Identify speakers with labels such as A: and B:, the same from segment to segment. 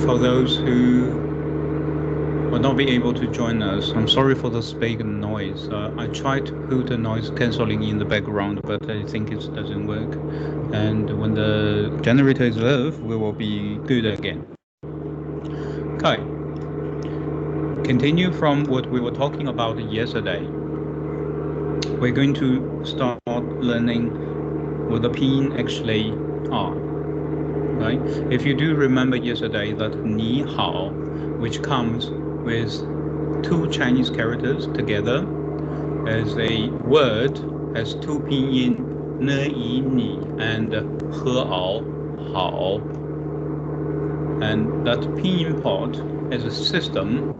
A: For those who will not be able to join us, I'm sorry for the background noise. I tried to put the noise cancelling in the background, but I think it doesn't work. And when the generator is off, we will be good again. Okay. Continue from what we were talking about yesterday. We're going to start learning what the pinyin actually are. Right? If you do remember yesterday that 你好, which comes with two Chinese characters together as a word, has two pinyin, 呢以你 and 和熬好. And that pinyin part as a system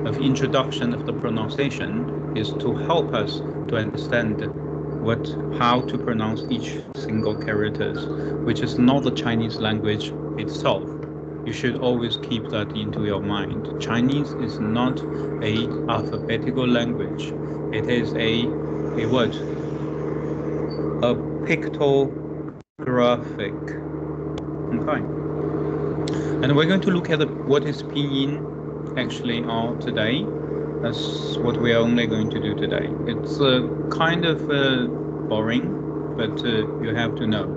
A: of introduction of the pronunciation is to help us to understand how to pronounce each single characters, which is not the Chinese language itself. You should always keep that into your mind. Chinese is not a alphabetical language. It is a what? A pictographic. Okay. And we're going to look at what is pinyin actually are today. That's what we are only going to do today. It's kind of boring, but you have to know.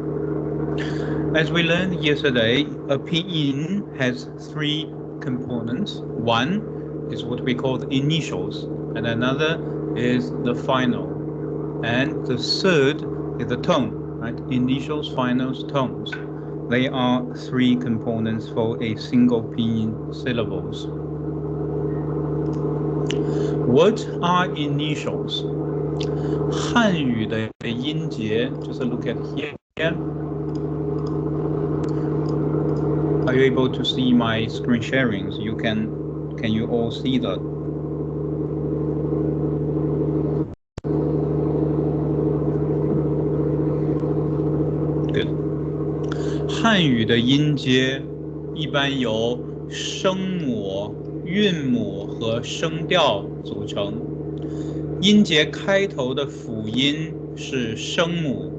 A: As we learned yesterday, a pinyin has three components. One is what we call the initials, and another is the final, and the third is the tone, right? Initials, finals, tones. They are three components for a single pinyin syllables. What are initials? 汉语的音节, just a look at here. Are you able to see my screen sharings? Can you all see that? Good. 汉语的音节一般由声母、韵母和声调组成。音节开头的辅音是声母，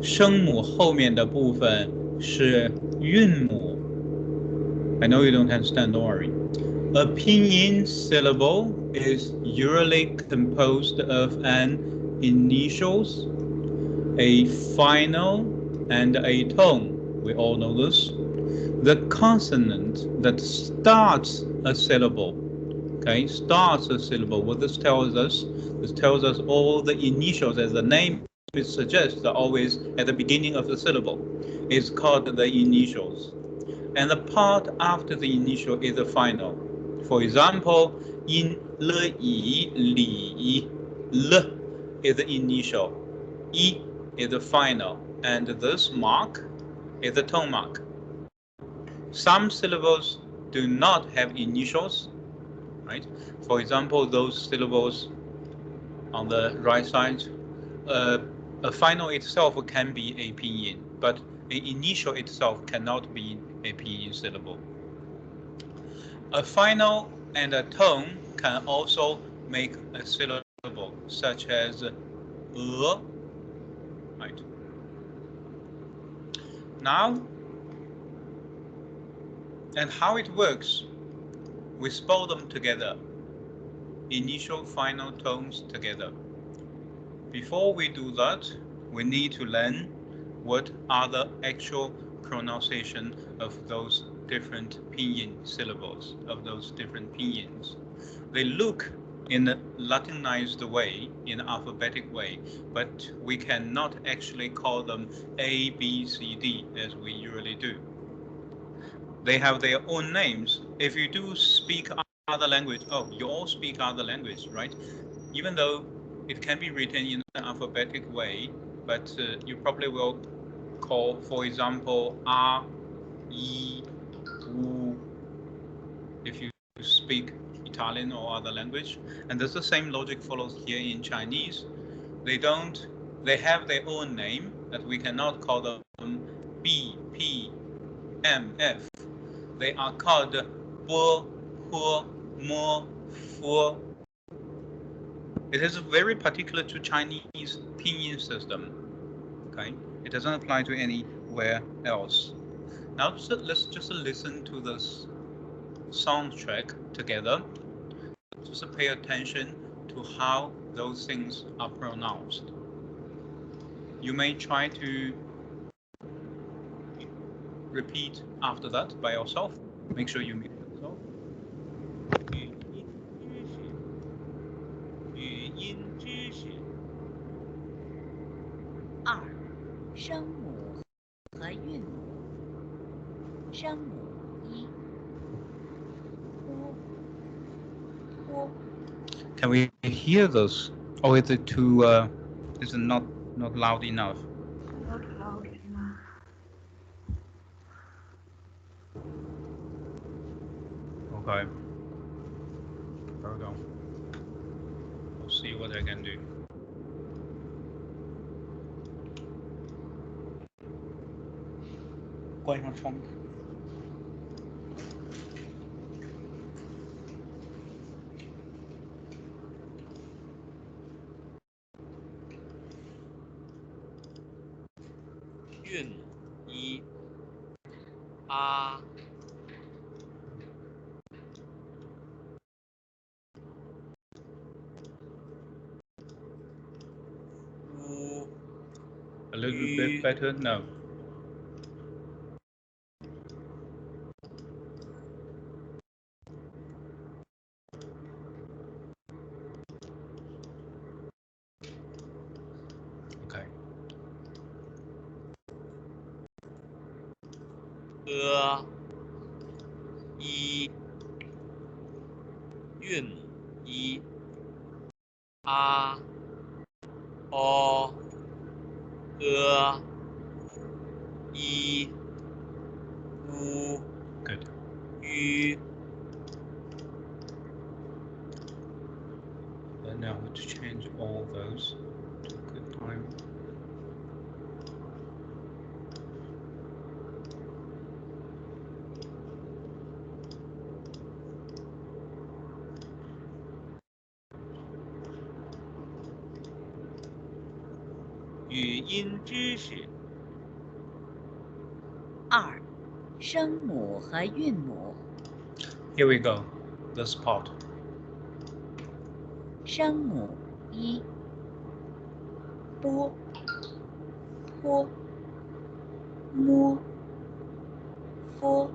A: 声母后面的部分是韵母。I know you don't understand, don't worry. A pinyin syllable is usually composed of an initials, a final, and a tone. We all know this. The consonant that starts a syllable, okay, starts a syllable. What this tells us all the initials, as the name suggests, are always at the beginning of the syllable. It's called the initials. And the part after the initial is the final. For example, in 了以里, l is the initial, i is the final, and this mark is the tone mark. Some syllables do not have initials, right? For example, those syllables on the right side, a final itself can be a pinyin, but an initial itself cannot be a pinyin syllable. A final and a tone can also make a syllable, such as right? Now, and how it works, we spell them together, initial, final, tones together. Before we do that, we need to learn what are the actual pronunciation of those different pinyin syllables, of those different pinyins. They look in a Latinized way, in an alphabetic way, but we cannot actually call them A, B, C, D as we usually do. They have their own names. If you do speak other language, you all speak other language, right? Even though it can be written in an alphabetic way, but you probably will call, for example, A, I, U, if you speak Italian or other language. And there's the same logic follows here in Chinese. They have their own name that we cannot call them B, P, M, F. They are called Bo, Huo, Mo, Fu. It is very particular to Chinese pinyin system. Okay, it doesn't apply to anywhere else. Now let's just listen to this soundtrack together. Just pay attention to how those things are pronounced. You may try to repeat after that by yourself. Make sure you mute yourself.
B: 语音知识。
C: 2. 声母和韵母。声母1，波。
A: Can we hear those? Or is it too? Is it not loud enough?
D: Not loud enough.
A: Okay. Hold on. I'll see what I can do. 关上窗。
B: 韵母1，啊。乌。
A: A little bit better? No. Okay.
B: 1，韵母1，啊。一，乌。
A: Good.
B: 吁。
A: And now to change all those to good time.
B: 语音知识。
C: 2. 声母和韵母。
A: Here we go. This part.
C: 声母1，波，坡，摸，佛，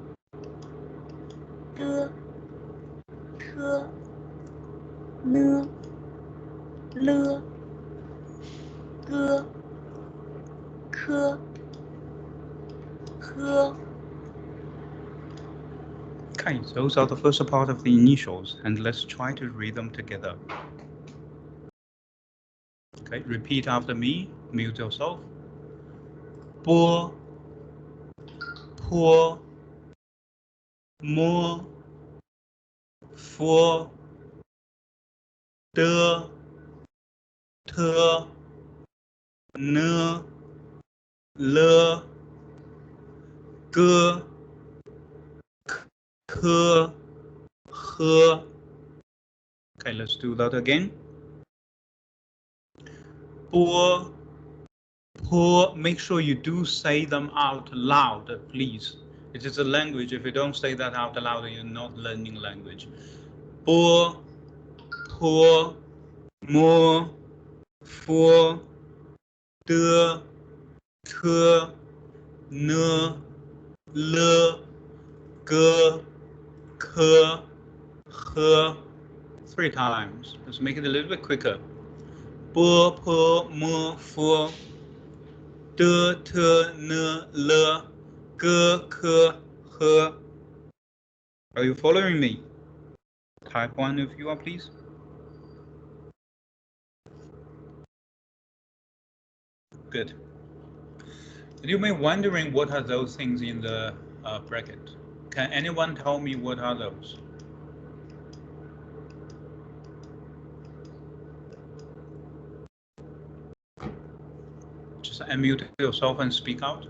C: 的，特，呢，了，个，科，呵。
A: Okay, those are the first part of the initials, and let's try to read them together. Okay, repeat after me. Mute yourself. 波，坡，摸，佛，的，特，呢，了，个，科，呵。Okay, let's do that again. 波，坡, make sure you do say them out loud, please. It is a language. If you don't say that out loud, you're not learning language. 波，坡，摸，佛，的，特，呢，了，个，科，呵. 3 times. Let's make it a little bit quicker. 波，坡，摸，佛，的，特，呢，了，个，科，呵. Are you following me? Type 1 if you are, please. Good. You may be wondering what are those things in the bracket. Can anyone tell me what are those? Just unmute yourself and speak out.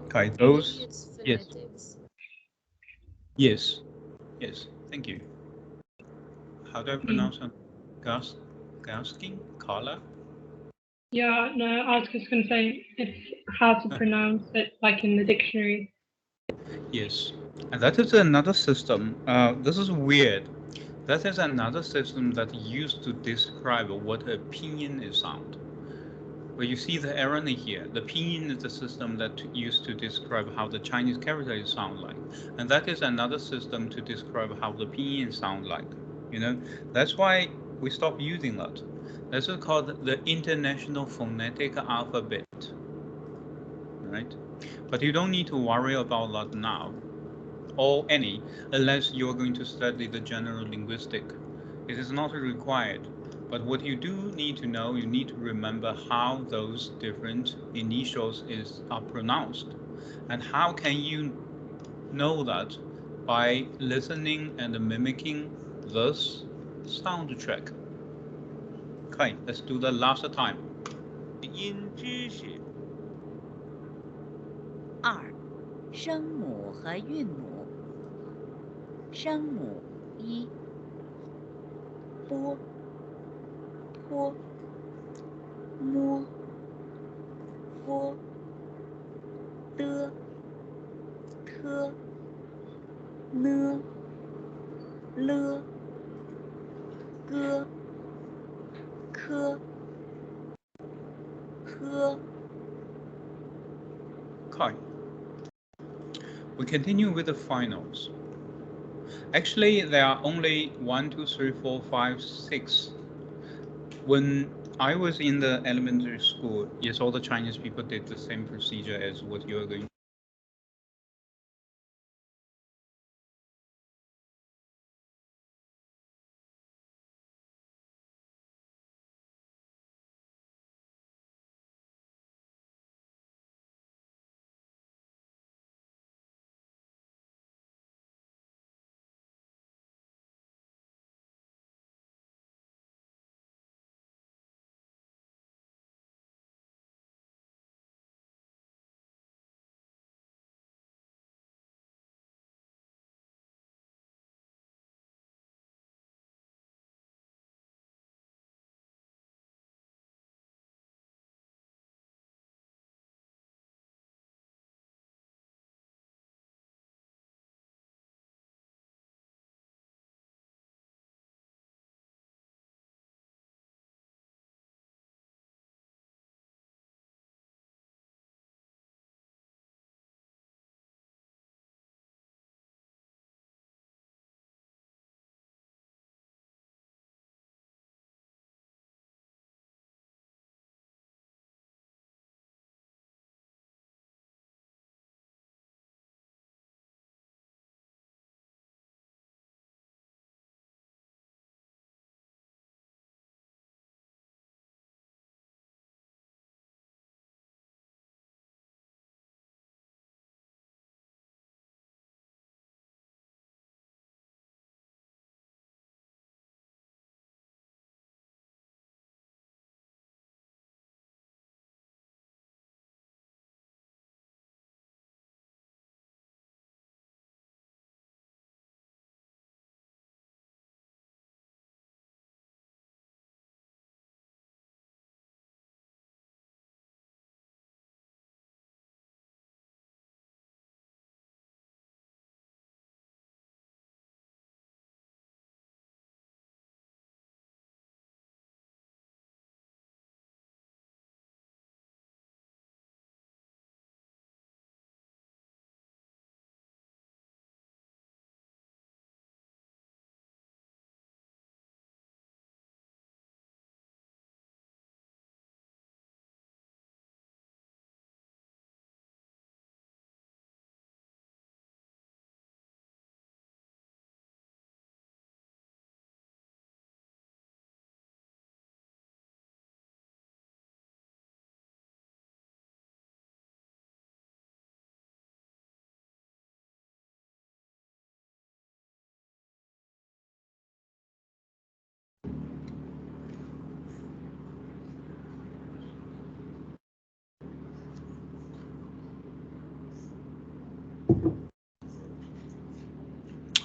A: Okay, those.
D: Maybe it's
A: Yes.
D: phonetics.
A: Yes. Yes. Thank you. How do I pronounce it? Gasking? Kala?
E: Yeah, no, I was just going to say it's how to pronounce it, like in the dictionary.
A: Yes, and that is another system. This is weird. That is another system that used to describe what a pinyin is sound. But you see the irony here. The pinyin is the system that used to describe how the Chinese characters sound like, and that is another system to describe how the pinyin sound like. You know, that's why we stopped using that. That's called the International Phonetic Alphabet, right? But you don't need to worry about that now, or any, unless you're going to study the general linguistic. It is not required. But what you do need to know, you need to remember how those different initials are pronounced. And how can you know that? By listening and mimicking this sound track. Okay, let's do that last time.
B: 音知识
C: 2. 声母和韵母。声母1，波、坡、摸、佛、的、特、呢、了、个、科、呵。
A: Okay. We continue with the finals. Actually, there are only 1, 2, 3, 4, 5, 6. When I was in the elementary school, yes, all the Chinese people did the same procedure as what you're going.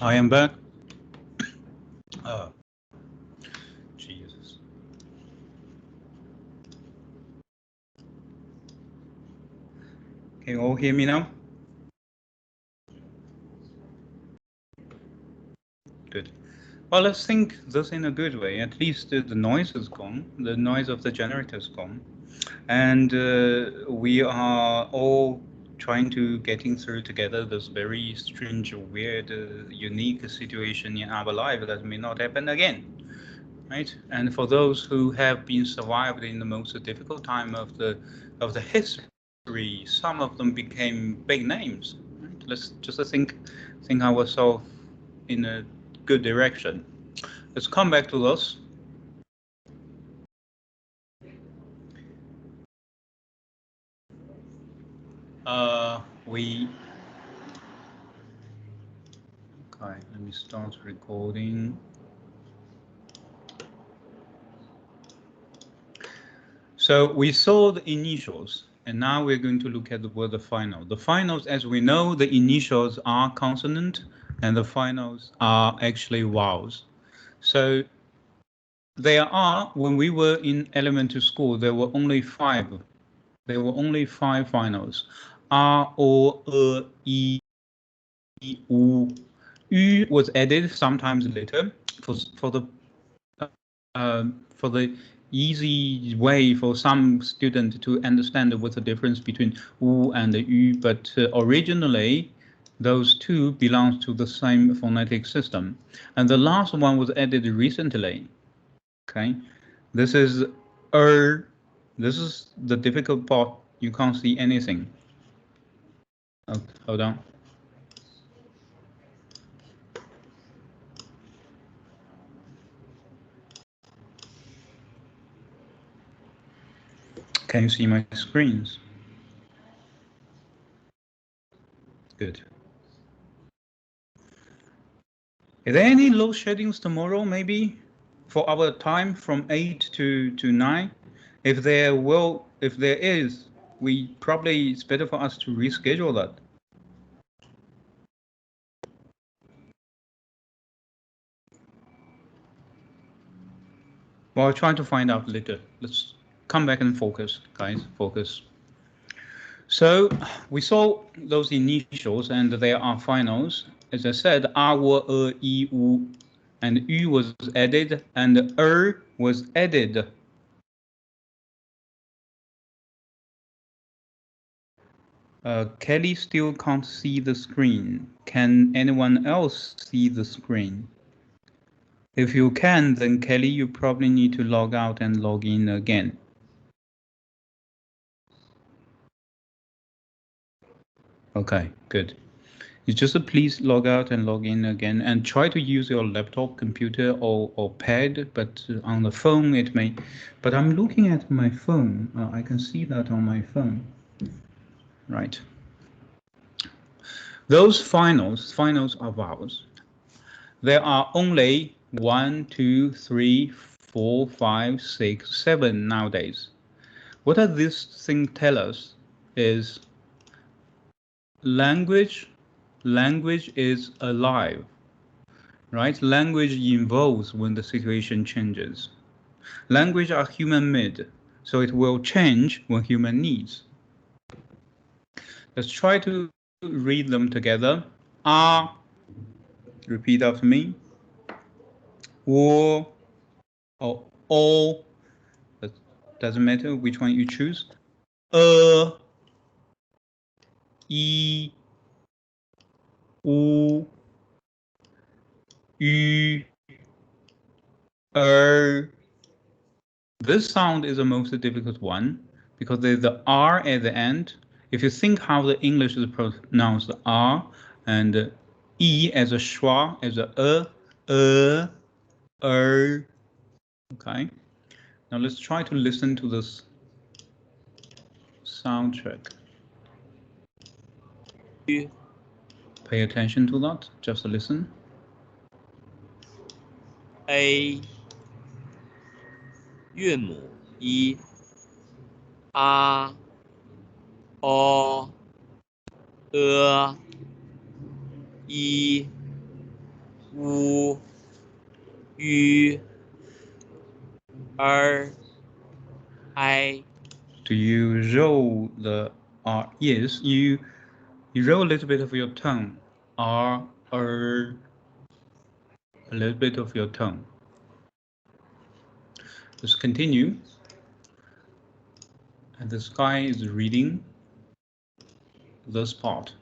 A: I am back. Jesus. Can you all hear me now? Good. Well, let's think this in a good way. At least the noise is gone. The noise of the generator is gone. And we are all trying to getting through together this very strange, weird, unique situation in our life that may not happen again. Right? And for those who have been survived in the most difficult time of the history, some of them became big names. Right? Let's just think ourselves in a good direction. Let's come back to this. Okay, let me start recording. So we saw the initials, and now we're going to look at the word the final. The finals, as we know, the initials are consonant, and the finals are actually vowels. So there are, when we were in elementary school, there were only 5. There were only 5 finals. R, O, E, U. U was added sometimes later for the easy way for some student to understand what's the difference between U and U, but originally those two belong to the same phonetic system. And the last one was added recently. Okay, this is this is the difficult part. You can't see anything. Oh, hold on. Can you see my screens? Good. Is there any load sheddings tomorrow, maybe, for our time from 8 to 9? If there is, it's better for us to reschedule that. Well, I'll try to find out later. Let's come back and focus, guys, focus. So we saw those initials and there are finals. As I said, R, W, E, U, and U was added and was added. Kelly still can't see the screen. Can anyone else see the screen? If you can, then Kelly, you probably need to log out and log in again. Okay, good. You just please log out and log in again and try to use your laptop, computer or pad, but on the phone it may. But I'm looking at my phone. I can see that on my phone. Right. Those finals are vowels. There are only 1, 2, 3, 4, 5, 6, 7 nowadays. What does this thing tell us is language is alive, right? Language evolves when the situation changes. Language are human-made, so it will change when human needs. Let's try to read them together. R, repeat after me. Or O, doesn't matter which one you choose. E, U, Ü, This sound is the most difficult one because there's the R at the end. If you think how the English is pronounced R and E as a schwa, as a okay. Now let's try to listen to this sound check. Pay attention to that, just listen.
B: A 韵母一 A O E U Ü I.
A: Do you roll the Yes, you roll a little bit of your tongue. R, a little bit of your tongue. Just continue. And this guy is reading this part.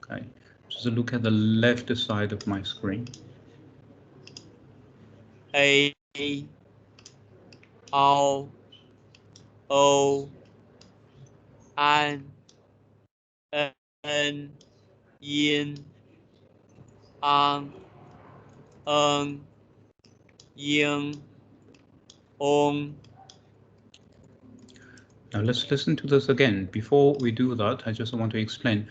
A: Okay, just look at the left side of my screen.
B: A O O An N Yin Ang Ying Ong.
A: Now let's listen to this again. Before we do that, I just want to explain.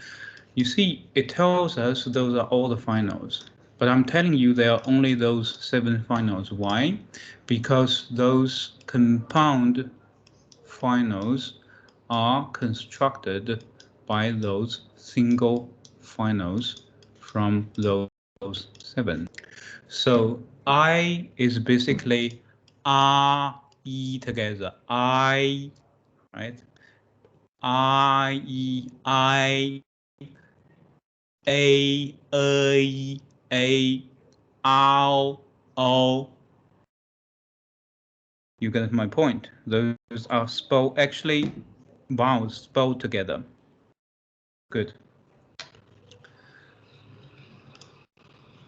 A: You see, it tells us those are all the finals, but I'm telling you there are only those 7 finals. Why? Because those compound finals are constructed by those single finals from those 7. So I is basically R, E together. I, right? I, E, I, A, ow, O. You get my point. Those are spelled, actually vowels spelled together. Good.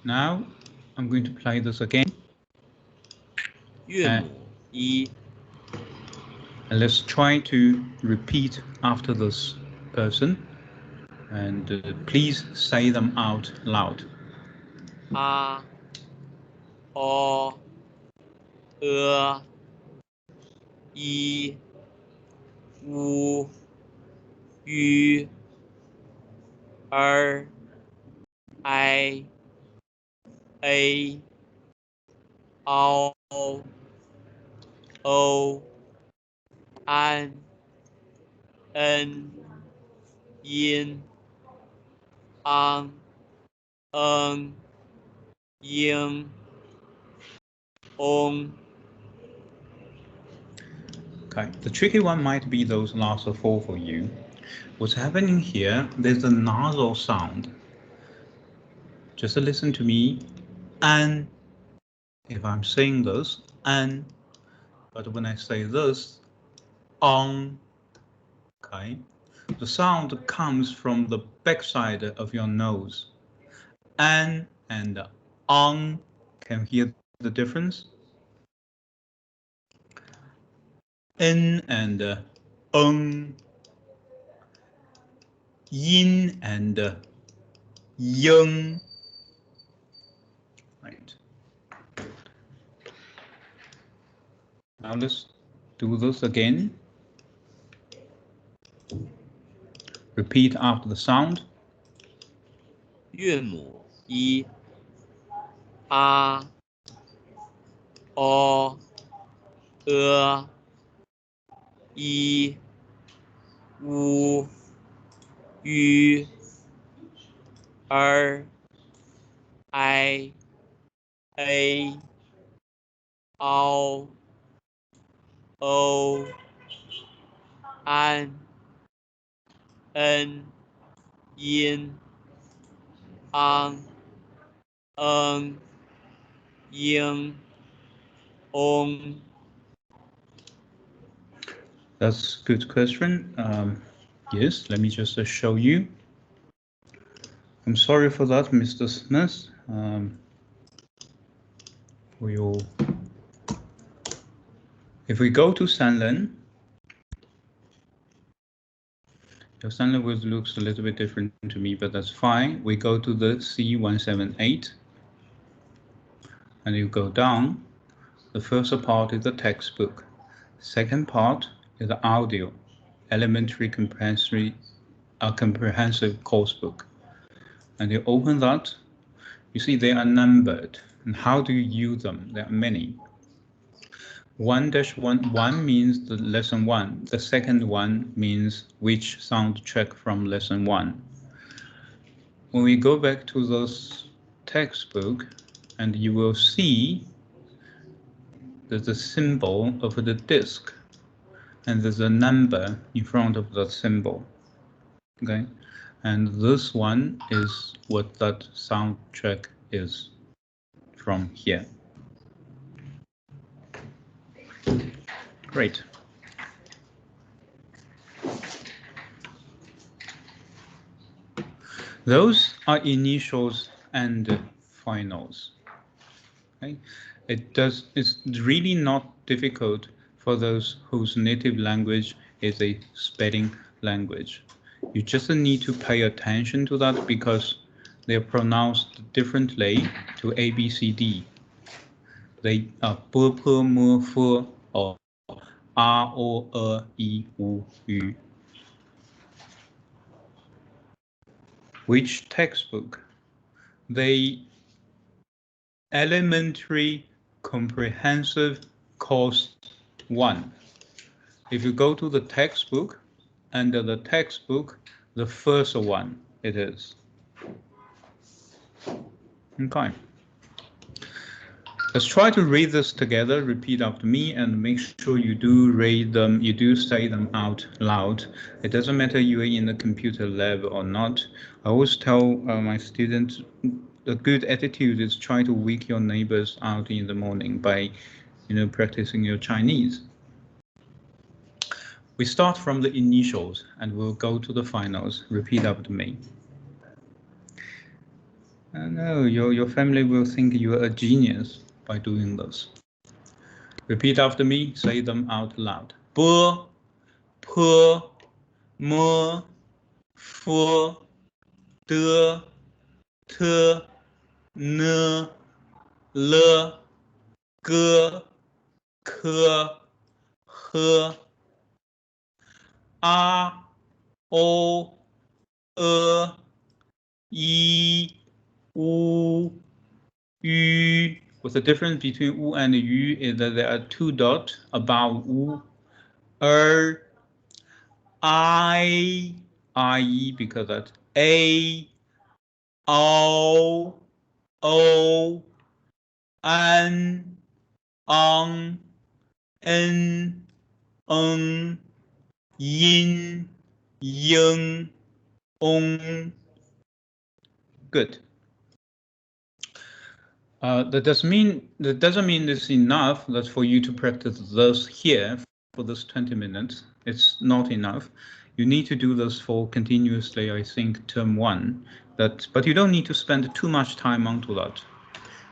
A: Now I'm going to play this again.
B: 韵母一
A: And let's try to repeat after this person. And please say them out loud.
B: A O I U Ü I A O O An N Yin Ang Ying Ong.
A: Okay, the tricky one might be those last 4 for you. What's happening here, there's a nasal sound. Just listen to me. An. If I'm saying this, an. But when I say this, on. Okay. The sound comes from the backside of your nose. An and on. Can you hear the difference? In and yin and yang. Right. Now let's do this again. Repeat after the sound.
B: 韵母一 A O I U Ü I A O O An N Yin Ang Ying Ong.
A: That's a good question. Yes, let me just show you. I'm sorry for that, Mr. Smith. If we go to Sanlin, your Sanlin looks a little bit different to me, but that's fine. We go to the C178, and you go down. The first part is the textbook. Second part is the audio, elementary comprehensive course book. And you open that, you see they are numbered. And how do you use them? There are many. 1-1 means the lesson 1. The second one means which sound track from lesson 1. When we go back to this textbook, and you will see there's a symbol of the disc. and there's a number in front of that symbol. Okay, and this one is what that sound track is from here. Great. Those are initials and finals. Okay? It's really not difficult for those whose native language is a spelling language. You just need to pay attention to that because they are pronounced differently to A, B, C, D. They are b, p, m, f, or r, o, e, i, u, ü. Which textbook? The Elementary Comprehensive Course 1. If you go to the textbook, under the textbook, the first one it is. Okay. Let's try to read this together, repeat after me, and make sure you do read them, you do say them out loud. It doesn't matter you are in the computer lab or not. I always tell my students a good attitude is try to wake your neighbors out in the morning by, practicing your Chinese. We start from the initials and we'll go to the finals. Repeat after me. I know your family will think you are a genius by doing this. Repeat after me, say them out loud. B, P, M, F, D, T, N, L, G, K, H, A, O, E, I, U, Ü. With the difference between U and Ü is that there are two dots above U. I, because that's A, O, N, N, Yin, Yang, Good. That doesn't mean it's enough. That's for you to practice this here for this 20 minutes. It's not enough. You need to do this for continuously, I think, term 1. But you don't need to spend too much time onto that.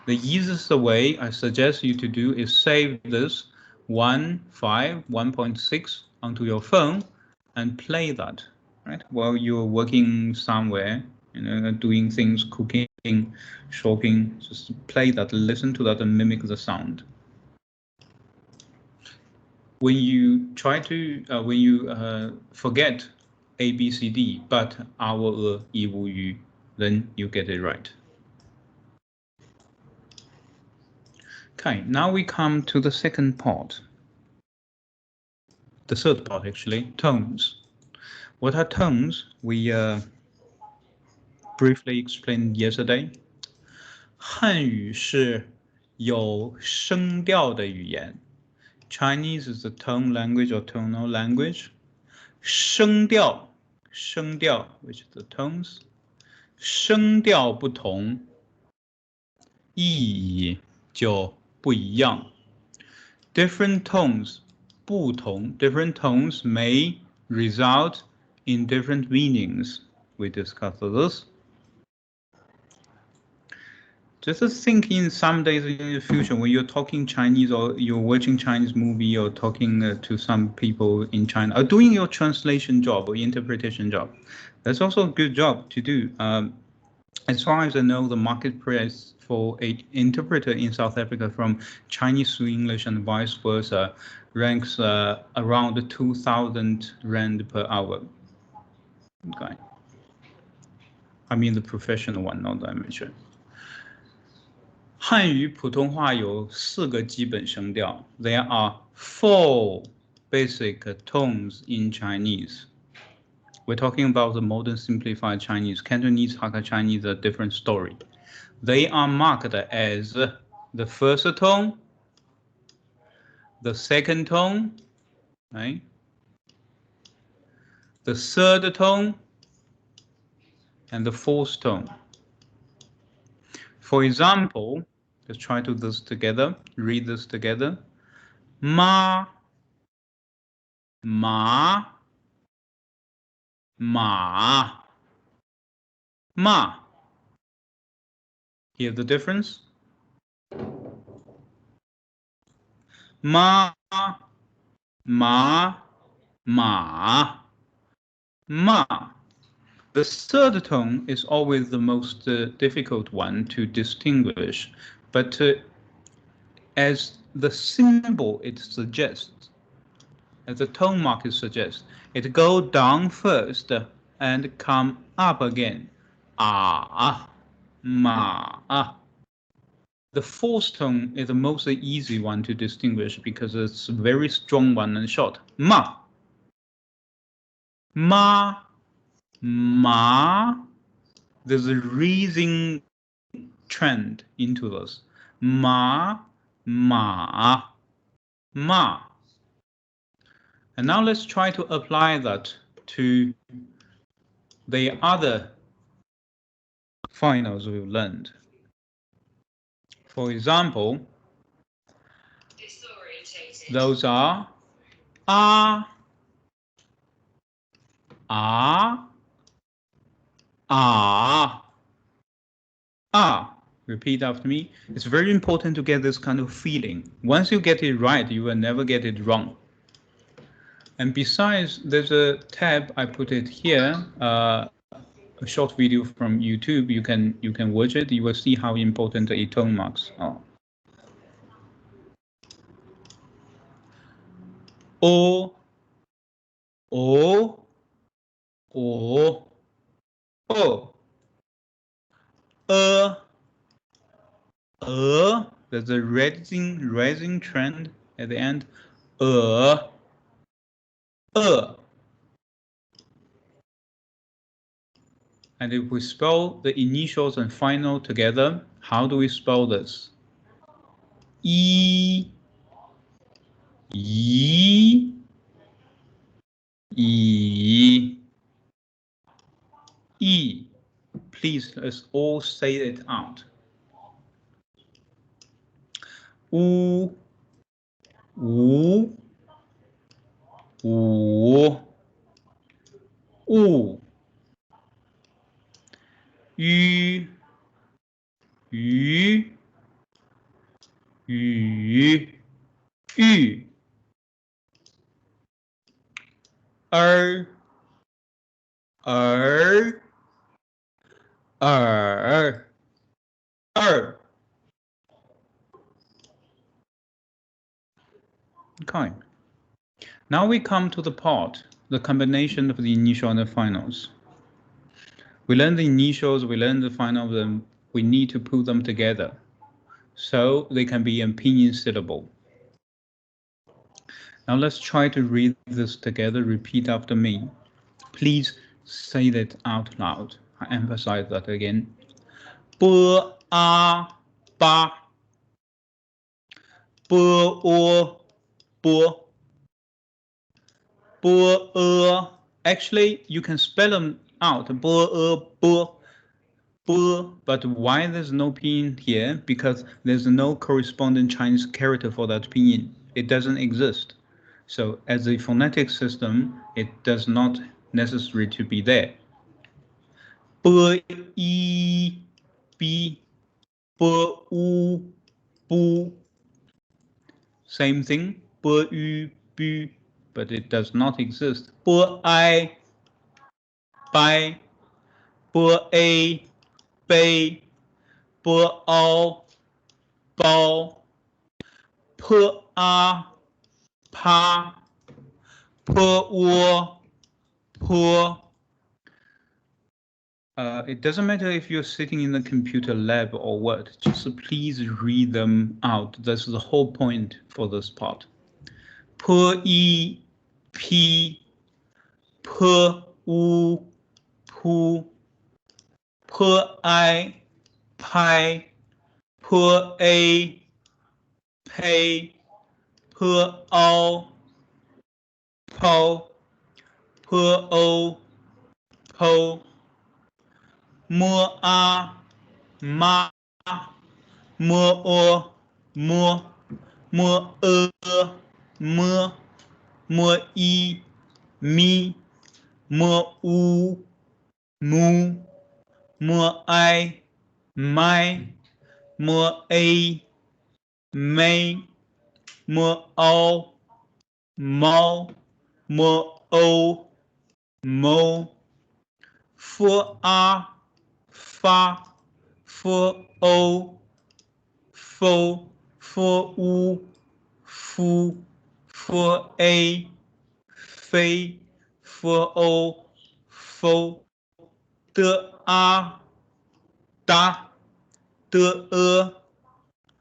A: The easiest way I suggest you to do is save this 1.6 onto your phone and play that, right? While you're working somewhere, doing things, cooking, shopping, just play that, listen to that and mimic the sound. When you try to, forget A, B, C, D, but our, I, U, Ü, then you get it right. Okay, now we come to the second part. The third part, actually, tones. What are tones? We briefly explained yesterday. 汉语是有声调的语言。Chinese is a tone language or tonal language. 声调 which is the tones. 声调不同，意义就不一样。Different tones 不同 different tones may result in different meanings. We discussed this. Just think in some days in the future when you're talking Chinese or you're watching Chinese movie or talking to some people in China or doing your translation job or interpretation job. That's also a good job to do. As far as I know, the market price for an interpreter in South Africa from Chinese to English and vice versa ranks around 2,000 Rand per hour. Okay. I mean the professional one, not the amateur. 汉语普通话有4个基本声调。There are 4 basic tones in Chinese. We're talking about the modern simplified Chinese. Cantonese, Hakka Chinese, a different story. They are marked as the first tone, the second tone, right? the third tone, and the fourth tone. For example, let's try to do this together, read this together. Ma, ma, ma, ma. Hear the difference? Ma, ma, ma, ma. The third tone is always the most difficult one to distinguish, but as the symbol it suggests, as the tone mark it suggests, it goes down first and come up again. Ah, ma. The fourth tone is the most easy one to distinguish because it's a very strong one and short. Ma, ma, ma. There's a rising trend into this. Ma, ma, ma. And now let's try to apply that to the other finals we've learned. For example, those are ah, ah, ah, ah. Repeat after me. It's very important to get this kind of feeling. Once you get it right, you will never get it wrong. And besides, there's a tab, I put it here, a short video from YouTube. You can watch it. You will see how important the tone marks are. O, o, o, o. There's a rising trend at the end. And if we spell the initials and final together, how do we spell this? E, E, E, E. Please, let's all say it out. U, U, U, U. Yu, yu, yu, yu. Er, er, er, er. Okay. Now we come to the part, the combination of the initial and the finals. We learn the initials, we learn the final of them. We need to put them together so they can be a pinyin syllable. Now let's try to read this together. Repeat after me. Please say that out loud. I emphasize that again. Bo a ba. Bo o bo. Bo. Actually, you can spell them out. Bo bo. Bo. But why there's no pinyin here? Because there's no corresponding Chinese character for that pinyin. It doesn't exist. So as a phonetic system, it does not necessary to be there. B, E, B, B, U, Bu. Same thing. B, U, Bu, but it does not exist. B, I, Bai, B, A, Bei, B, Ao, Bao, P, A, Pa, P, Wo, Po. It doesn't matter if you're sitting in the computer lab or what, just please read them out. That's the whole point for this part. P, P, P, U, Pu, P, I, Pai, P, A, Pei, P, Ao, Po, o po mo a ma mo o mo mo mo mo i mi mo u mu mo I my mo a may mo ao mau mo o mo for a fa for o fo for u fu for a fei for o fo de a da de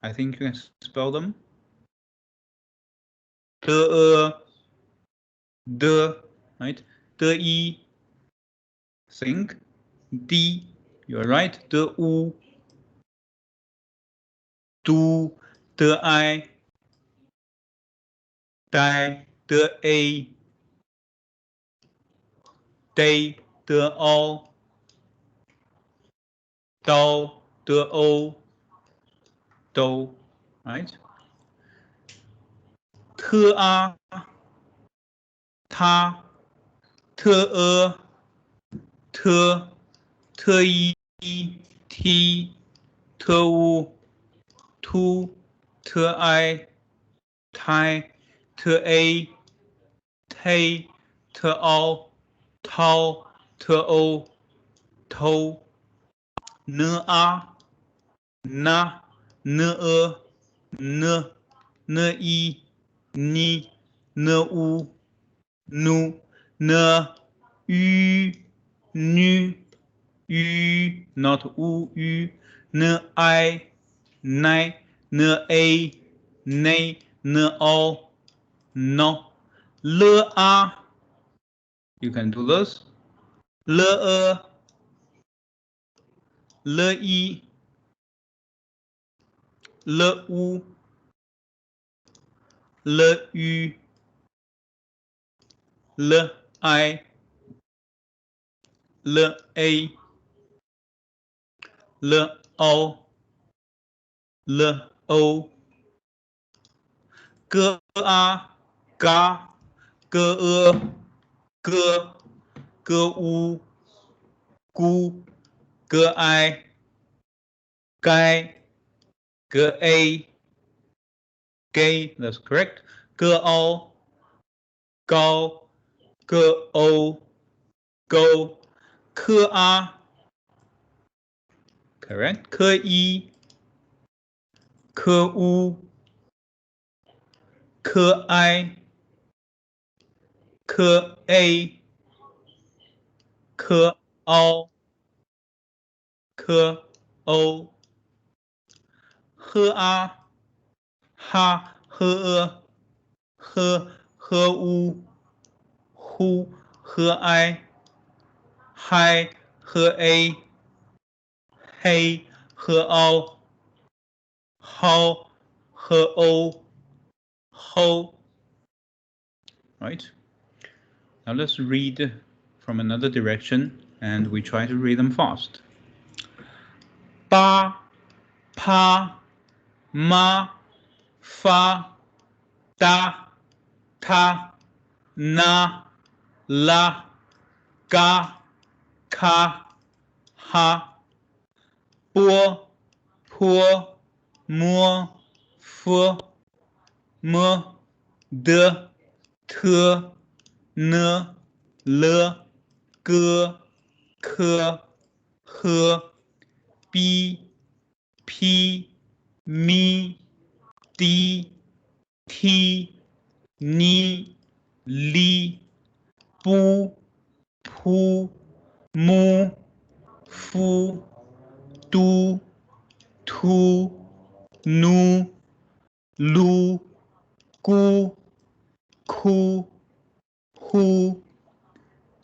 A: I think you can spell them. De right? De think d you're right. De u du de I die de a day de all dao de o do right? Te a ta te te te i t te u tu te I tai te a tay te ao tao te o to ne a na ne ne i ni ne u nu ne ü nu ü not u ü ne I nay ne a nay ne all no le a you can do this le le i le u le ü le I le a le o le o ge a ga ge ge ge u gu ge I gai ge a gay that's correct ge ao gao ge o go ke a correct ke i ke u ke I ke a ke ao ke o he a ha he u hu he I hai he a hey he ao how he o ho right now let's read from another direction and we try to read them fast ba pa ma fa da ta na la ga ka ha bo po mo fu mo de te ne le ge ke he bi pi mi di ti ni li bu pu mu fu du tu nu lu gu ku hu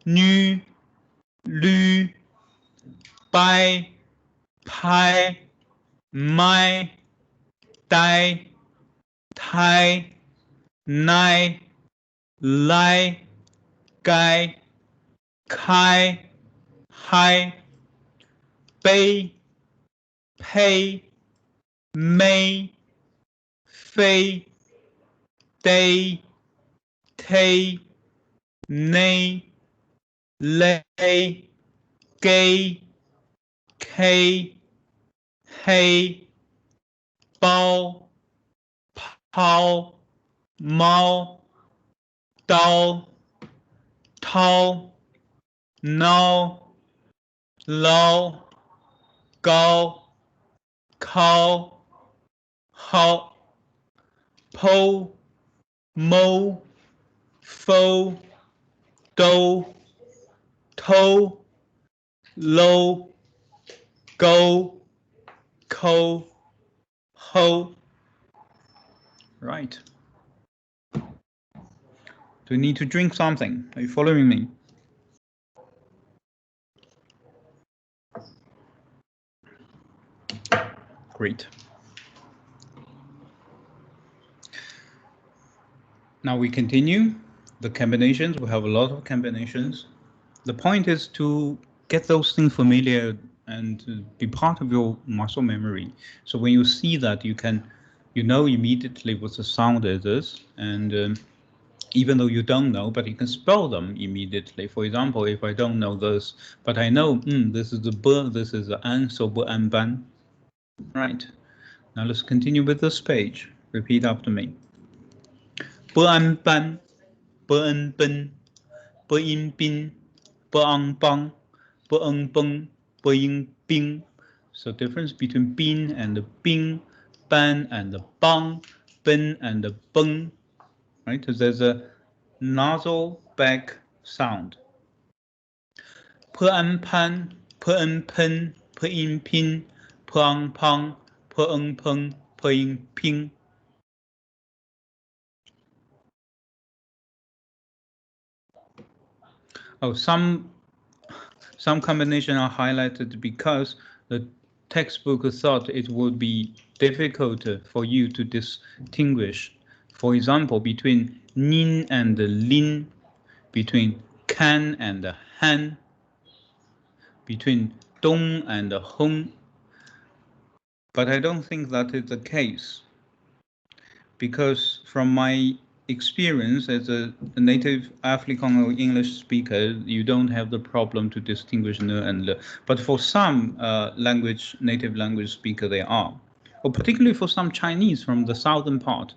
A: nu lü bai pai mai dai tai nai lai gai 开嗨杯呸妹飞day tay nay lay gay k hey 包抛猫刀掏孬捞高靠好剖谋否兜偷搂勾抠ho. Right. Do you need to drink something? Are you following me? Great. Now we continue the combinations. We have a lot of combinations. The point is to get those things familiar and to be part of your muscle memory. So when you see that, you know immediately what the sound is, and even though you don't know, but you can spell them immediately. For example, if I don't know this, but I know this is the b, this is the an, so b an ban. Right. Now let's continue with this page. Repeat after me. b an ban, b en ben, b in bin, b ang bang, b eng beng, b yin bing. So difference between bin and the bing, ban and the bang, ben and the beng. Right. So there's a nasal back sound. P an pan, p en pen, p in pin, p ang pang, p eng peng, p yin ping. Oh, some combination are highlighted because the textbook thought it would be difficult for you to distinguish. For example, between nin and lin, between can and han, between dong and hong. But I don't think that is the case, because from my experience as a native African or English speaker, you don't have the problem to distinguish ne and le. But for some native language speaker, they are. Or particularly for some Chinese from the southern part,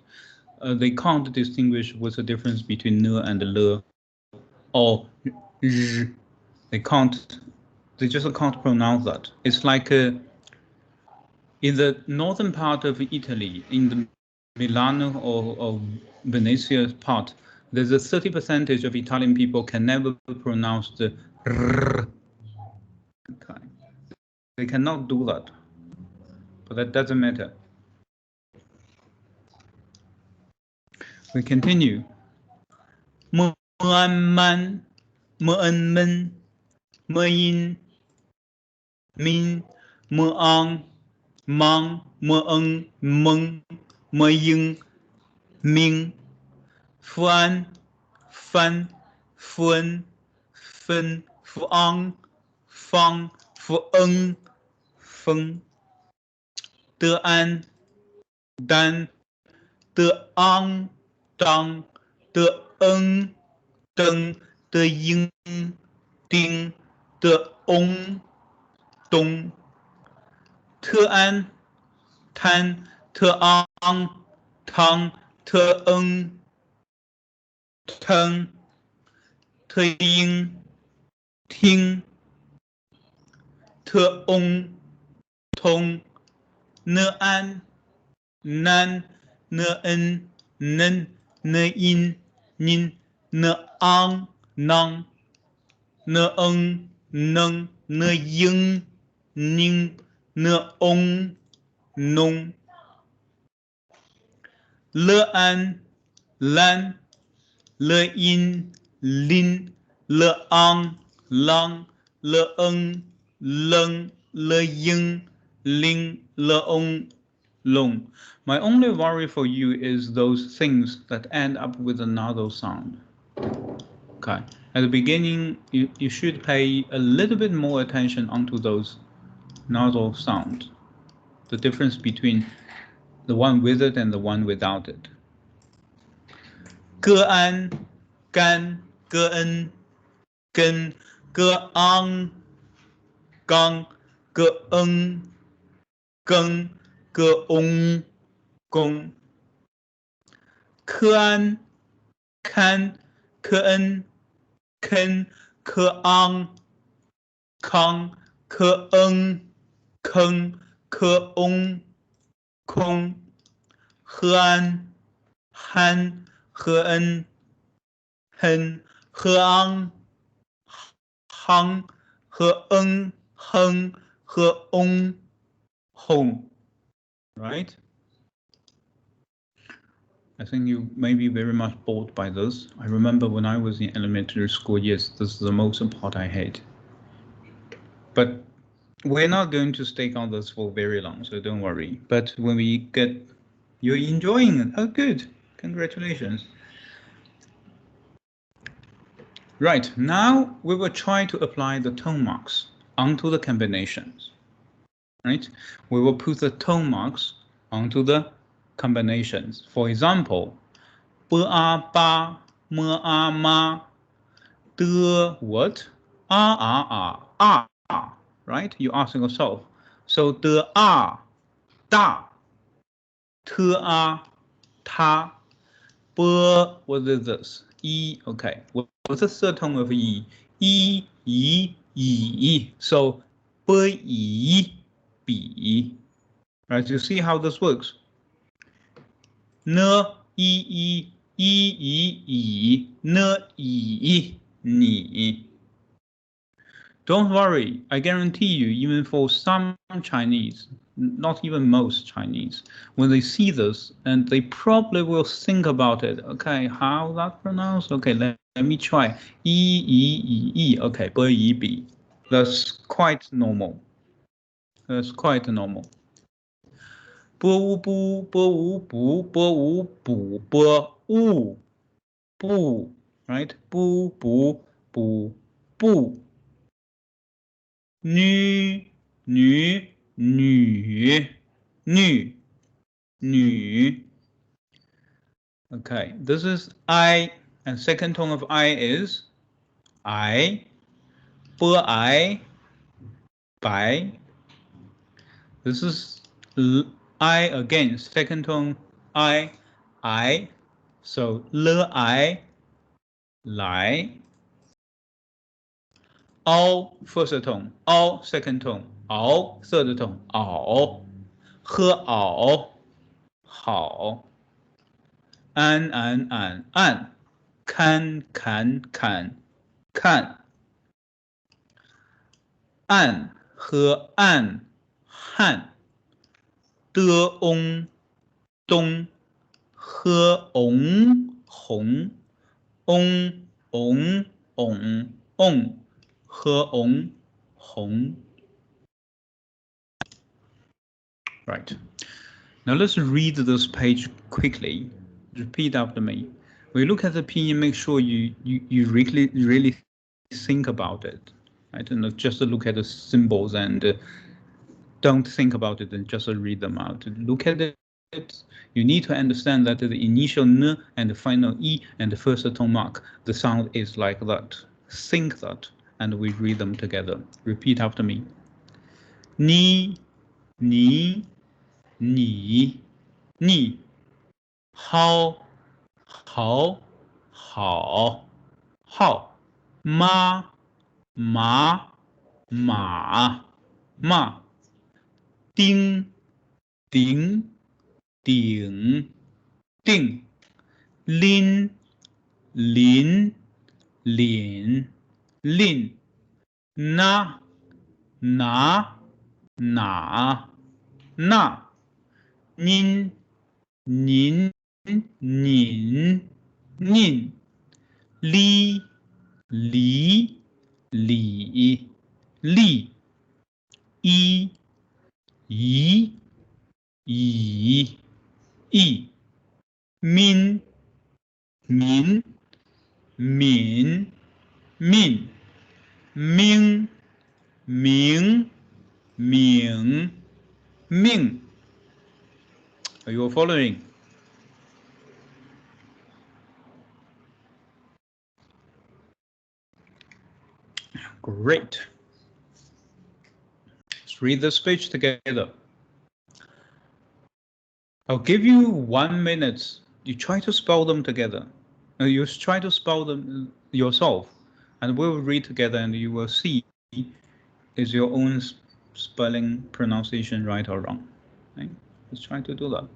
A: they can't distinguish what's the difference between ne and le, or zh. They just can't pronounce that. It's like in the northern part of Italy, in the Milano or Venezia part, there's a 30% of Italian people can never pronounce the r. Okay. They cannot do that, but that doesn't matter. We continue. Mơ an man, mơ en men, mơ yin min, mơ ang mang, mơ eng meng, mơ yin ming. Phu an, fan, phuân, phân, phu ang, phang, phu eng, pheng. Te an, dan, te ang, tang, te eng, teng, te yin, ting, te ong, dong. Te an, tan, te ang, tang, te eng, teng, te yin, ting, te ong, tong. Ne an, nan, ne en, nen, ne in, nin, ne ang, nang, ne eng, neng, ne yin, ning, ne ong, nong. Le an, lan, le in, lin, le ang, lang, le eng, leng, le yin, ling, le ong, long. My only worry for you is those things that end up with another sound. Okay, At the beginning, you should pay a little bit more attention onto those nasal sounds, the difference between the one with it and the one without it. 个安、干、个恩、跟、个昂、刚、个恩、更、个翁、公。科安、堪、科恩、肯、科昂、康、科恩、坑、科翁、空。和安、憨、和恩、亨、和昂、夯、和恩、哼、和翁、轰。Right? I think you may be very much bored by this. I remember when I was in elementary school, yes, this is the most part I hate. But we're not going to stay on this for very long, so don't worry. But when we get, you're enjoying it. Oh, good. Congratulations. Right, now we will try to apply the tone marks onto the combinations. Right, we will put the tone marks onto the combinations. For example, b a ba, m a ma, de what, a, right? You ask yourself. So de a, da, t a, ta, b, what is this? E, okay. What's the third tone of E? E, E, E. So b, E, B. Right, you see how this works? N, E, N, Ni. Don't worry, I guarantee you, even for some Chinese, not even most Chinese, when they see this, and they probably will think about it. Okay, how that pronounced? Okay, let me try. E. Okay, B. That's quite normal. That's quite normal. Right? Nu. Okay, this is I, and second tone of I is I, bai. This is I again, second tone I, so I, lai. Ao, first tone, ao, second tone, ao, third tone, ao. 喝熬，好。安，看，看。暗和暗，汉。的翁，东。喝红，红。翁，翁。喝红，红。Right. Now let's read this page quickly. Repeat after me. When you look at the pinyin, make sure you really think about it. Right? And not just look at the symbols and don't think about it and just read them out. Look at it. You need to understand that the initial n and the final e and the first tone mark, the sound is like that. Think that, and we read them together. Repeat after me. Ni. 好，妈，马，丁，顶，拎，那，您，哩，哩，一，意，min，敏， min, ming, ming, ming, ming. Are you all following? Great. Let's read this page together. I'll give you 1 minute. You try to spell them together. You try to spell them yourself, and we'll read together, and you will see is your own spelling pronunciation right or wrong. Okay? Let's try to do that.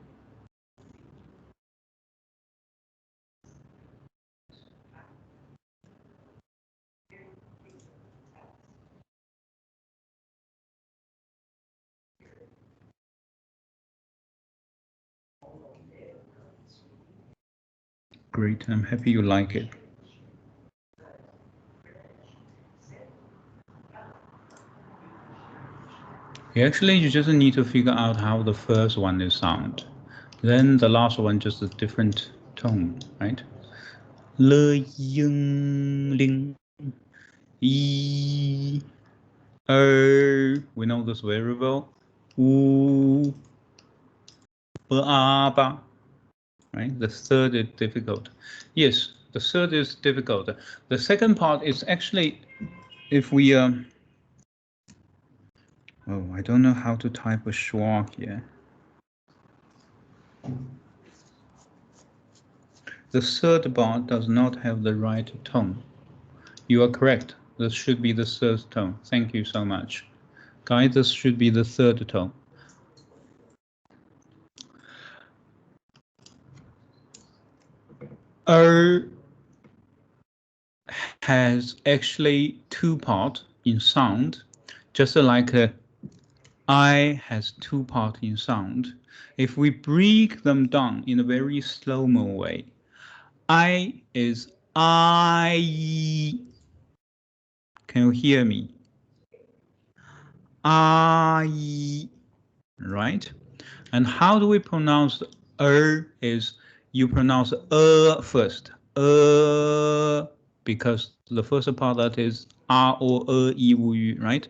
A: Great, I'm happy you like it. Actually, you just need to figure out how the first one is sound. Then the last one just a different tone, right? Le, ying, ling, yi, we know this very well. Wu, ba, right? The third is difficult. Yes, the third is difficult. The second part is actually, if we oh, I don't know how to type a schwa here. The third part does not have the right tone. You are correct. This should be the third tone. Thank you so much. Guys, this should be the third tone. Has actually two parts in sound, just like I has two parts in sound. If we break them down in a very slow-mo way, I is I. Can you hear me? I, right? And how do we pronounce is you pronounce first, because the first part that is R or I, U, U, right?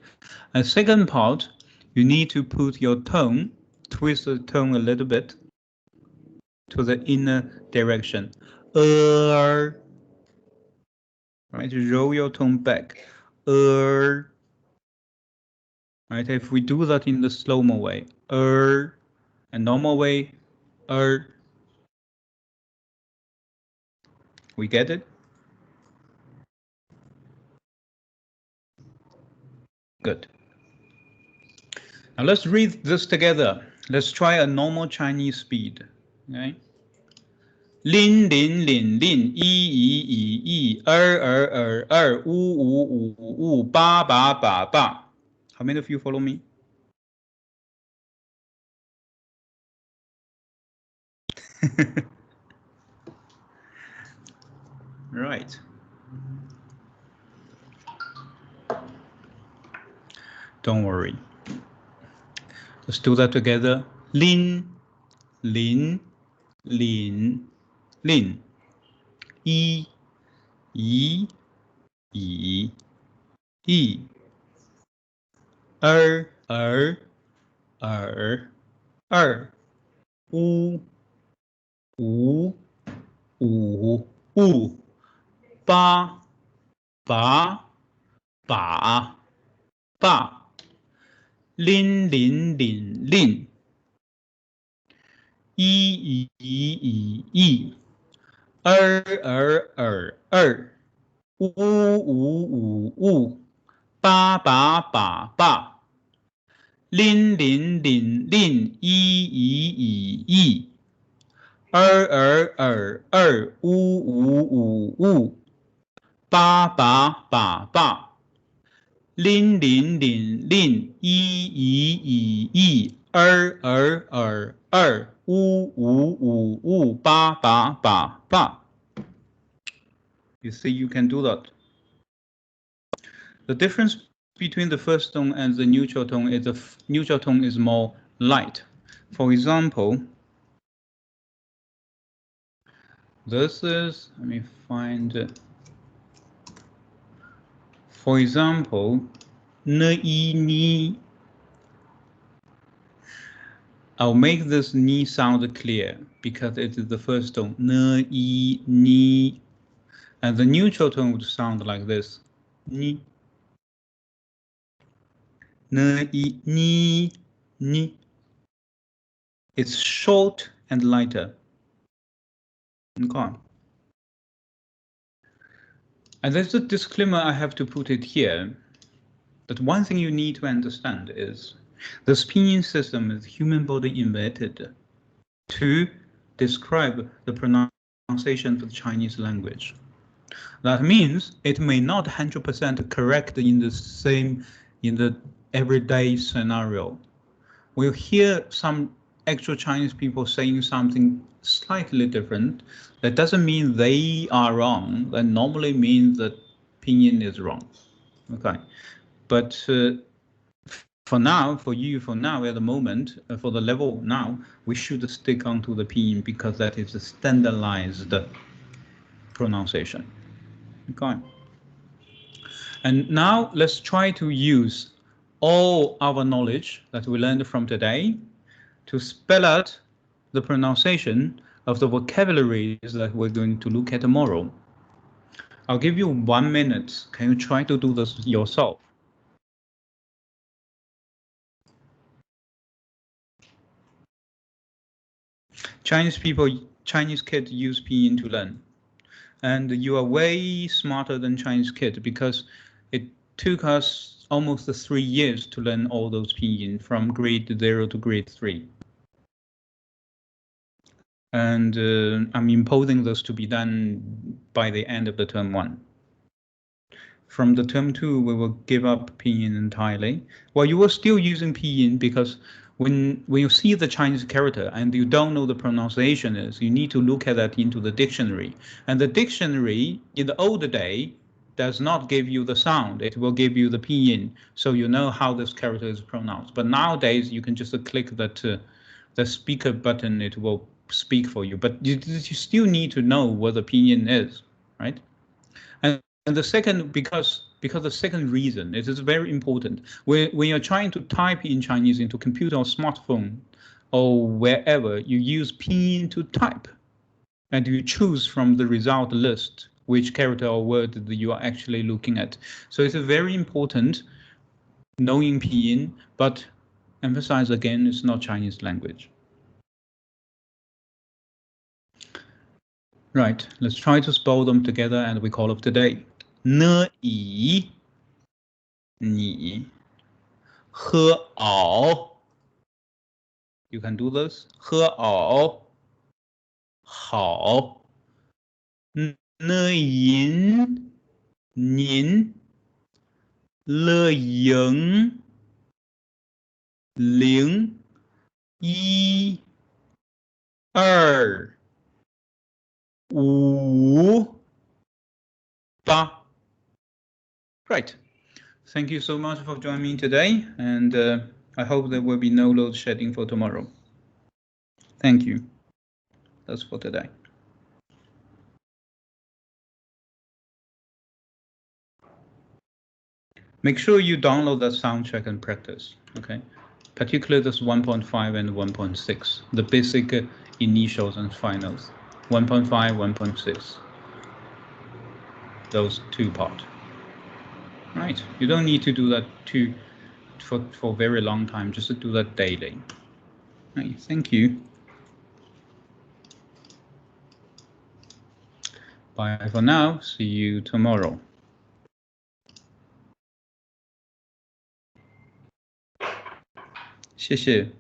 A: And second part, you need to put your tone, twist the tone a little bit to the inner direction. Right? Roll your tone back. Right? If we do that in the slow-mo way, and normal way, we get it? Good. Now let's read this together. Let's try a normal Chinese speed. Okay. Lin lin lin lin, yi yi yi yi, wu wu wu wu, ba ba ba ba. How many of you follow me? Right. Don't worry. Let's do that together. Lin, lin, lin, lin. Yi, yi, yi, yi. Wu, wu, wu, wu. Ba, ba, ba, ba. Lin, lin, lin, lin. Yi, yi, yi, yi. Wu, wu, wu, wu. Ba, ba, ba, ba. Lin, lin, lin, lin. Yi, yi, yi, yi. Wu, wu, wu, wu. Ba, ba, ba, ba. Lin, lin, lin, lin. Yi, yi, yi, yi. Wu, wu, wu, wu. Ba, ba, ba, ba. You see, you can do that. The difference between the first tone and the neutral tone is the neutral tone is more light. For example, this is, let me find it. For example, 呢 I'll make this ni sound clear because it is the first tone. Ni. And the neutral tone would sound like this. Ni. Ni. It's short and lighter. Okay. And there's a disclaimer I have to put it here. But one thing you need to understand is the pinyin system is human body invented to describe the pronunciation of the Chinese language. That means it may not 100% correct in the everyday scenario. We'll hear some actual Chinese people saying something slightly different. That doesn't mean they are wrong. That normally means that pinyin is wrong. Okay, but for now, at the moment, for the level now, we should stick onto the pinyin because that is a standardized pronunciation. Okay. And now let's try to use all our knowledge that we learned from today to spell out the pronunciation of the vocabularies that we're going to look at tomorrow. I'll give you 1 minute. Can you try to do this yourself? Chinese kids use pinyin to learn. And you are way smarter than Chinese kids because it took us almost 3 years to learn all those pinyin from grade 0 to grade 3. And I'm imposing this to be done by the end of the term 1. From the term 2, we will give up pinyin entirely. Well, you are still using pinyin because when you see the Chinese character and you don't know the pronunciation is, you need to look at that into the dictionary. And the dictionary in the old day does not give you the sound. It will give you the pinyin, so you know how this character is pronounced. But nowadays, you can just click that the speaker button. It will speak for you. But you still need to know what the pinyin is, right? And the second, because the second reason, it is very important. When you're trying to type in Chinese into computer or smartphone or wherever, you use pinyin to type, and you choose from the result list which character or word that you are actually looking at. So it's very important knowing pinyin, but emphasize again, it's not Chinese language. Right, let's try to spell them together and we call it today. 呢以 你 喝熬 you can do this 喝熬好 呢银 您 了赢 零 一 二 五 八 Right. Thank you so much for joining me today, and I hope there will be no load shedding for tomorrow. Thank you. That's for today. Make sure you download that sound check and practice, okay? Particularly this 1.5 and 1.6, the basic initials and finals. 1.5, 1.6. Those two parts. Right, you don't need to do that for a very long time, just to do that daily. Right, thank you. Bye for now, see you tomorrow. 谢谢。